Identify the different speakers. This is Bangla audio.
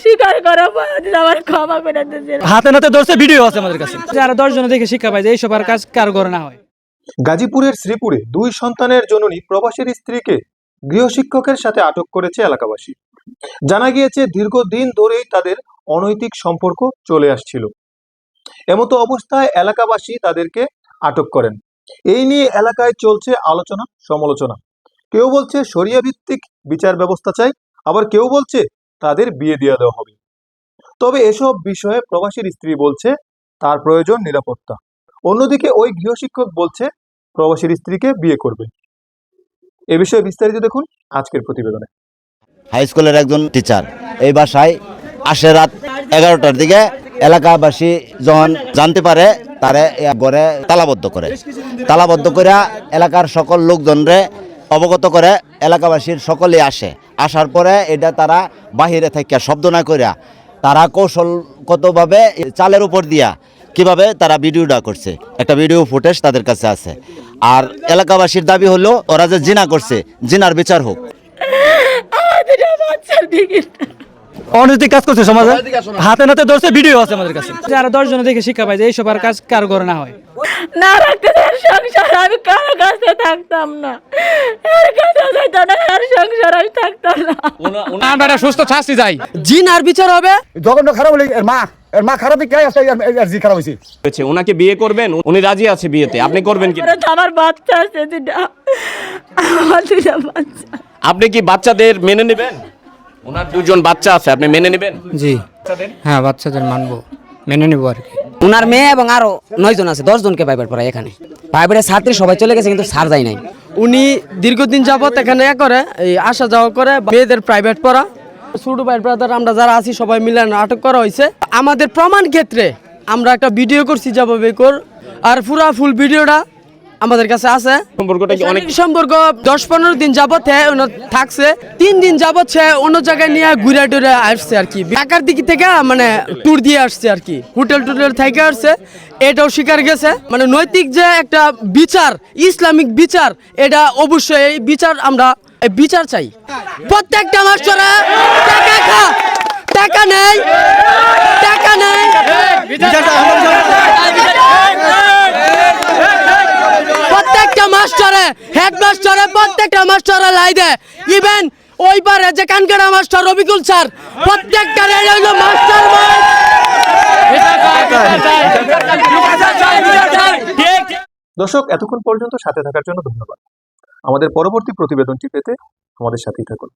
Speaker 1: স্বীকার করা আমার ক্ষমা করে দিয়েছে।
Speaker 2: হাতে নাতে ধরছে, ভিডিও আছে আমাদের কাছে। যারা 10 জন দেখে শিক্ষা পায় যে এইসব আর কাজ কারগর না হয়।
Speaker 3: গাজীপুরের শ্রীপুরে 2 সন্তানের জননী প্রবাসীর স্ত্রীকে গৃহশিক্ষকের সাথে আটক করেছে এলাকাবাসী। জানা গিয়েছে দীর্ঘদিন ধরেই তাদের অনৈতিক সম্পর্ক চলে আসছিল। এমতো অবস্থায় এলাকাবাসী তাদেরকে আটক করেন। এই নিয়ে এলাকায় চলছে আলোচনা সমালোচনা। কেউ বলছে শরিয়া ভিত্তিক বিচার ব্যবস্থা চাই, আবার কেউ বলছে তাদের বিয়ে দিয়ে দেওয়া হবে। তবে এসব বিষয়ে প্রবাসীর স্ত্রী বলছে তার প্রয়োজন নিরাপত্তা। অন্যদিকে ওই গৃহশিক্ষক বলছে প্রবাসীর স্ত্রীকে বিয়ে করবে। এ বিষয়ে বিস্তারিত দেখুন আজকের প্রতিবেদনে।
Speaker 4: হাই স্কুলের একজন টিচার এই বাসায় আসে রাত 11টার দিকে। এলাকাবাসী যখন জানতে পারে তারে ঘরে তালাবদ্ধ করে এলাকার সকল লোকজনরে অবগত করে। এলাকাবাসীর সকলেই আসার পরে এটা তারা বাহিরে থেকে শব্দ না করিয়া তারা কৌশলগতভাবে চালের উপর দিয়া কিভাবে তারা ভিডিওটা করছে, একটা ভিডিও ফুটেজ তাদের কাছে আছে। আর এলাকাবাসীর দাবি হলো ওরা যে জিনা করছে, জিনার বিচার হোক।
Speaker 2: অনৈতিক কাজ করছে সমাজে, হাতে নাতে ধরছে, ভিডিও আছে আমাদের কাছে। যারা 10 জন দেখে শিক্ষা পায় যে এইসব আর কাজ কারগর না হয়।
Speaker 1: না রাখতে তার সংসার আমি কারো কাছে থাকতাম না, এর কাছে যাইতো না, এর সংসার আমি থাকতাম না।
Speaker 2: আমরা সুস্থ শাস্তি চাই,
Speaker 5: জিনার বিচার হবে।
Speaker 6: জঘন্য খারাপ হলে এর মা খারাপ কে আছে, এর জি খারাপ হয়েছে।
Speaker 7: ওনাকে বিয়ে করবেন, উনি রাজি আছে বিয়েতে, আপনি করবেন কি?
Speaker 1: আমার বাচ্চা আছে দুটা, আমার দুটা বাচ্চা।
Speaker 7: আপনি কি বাচ্চাদের মেনে নেবেন? ওনার 2 জন বাচ্চা আছে, আপনি মেনে নেবেন?
Speaker 5: জি হ্যাঁ, বাচ্চাদের মানবো, মেনে নেবো আর কি। উনার মেয়ে এবং আরো 9 জন আছে, 10 জনকে প্রাইভেট পড়ায় এখানে। প্রাইভেটের ছাত্রী সবাই চলে গেছে, কিন্তু স্যার যায় নাই। উনি দীর্ঘদিন যাবত এখানে করে এই আসা যাওয়া করে, মেয়েদের প্রাইভেট পড়া। ছোট ভাই ব্রাদার আমরা যারা আছি সবাই মিলে আটক করা হয়েছে। আমাদের প্রমাণ ক্ষেত্রে আমরা একটা ভিডিও করছি যাবে কর, আর পুরা ফুল ভিডিওটা আমাদের কাছে আছে।
Speaker 7: সম্পর্কটা কি অনেক
Speaker 5: সম্পর্ক 10-15 দিন যাবত থাকছে। 3 দিন যাবত সে অন্য জায়গায় নিয়ে ঘুরে টুরে আসছে আর কি। ঢাকার দিক থেকে মানে ট্যুর দিয়ে আসছে আর কি, হোটেল থেকে আসছে। এটাও স্বীকার গেছে, মানে নৈতিক যে একটা বিচার, ইসলামিক বিচার, এটা অবশ্যই এই বিচার আমরা বিচার চাই। প্রত্যেকটা মাস্টাররা টাকা নেই প্রত্যেকটা মাস্টারে, হেডমাস্টারে, প্রত্যেকটা মাস্টারে লাই দেয়। ইভেন ওই পারে যে কানকাটা মাস্টার রবিকুল স্যার, প্রত্যেকটা মাস্টার।
Speaker 3: দর্শক, এতক্ষণ পর্যন্ত সাথে থাকার জন্য ধন্যবাদ। আমাদের পরবর্তী প্রতিবেদনটি পেতে আমাদের সাথেই থাকুন।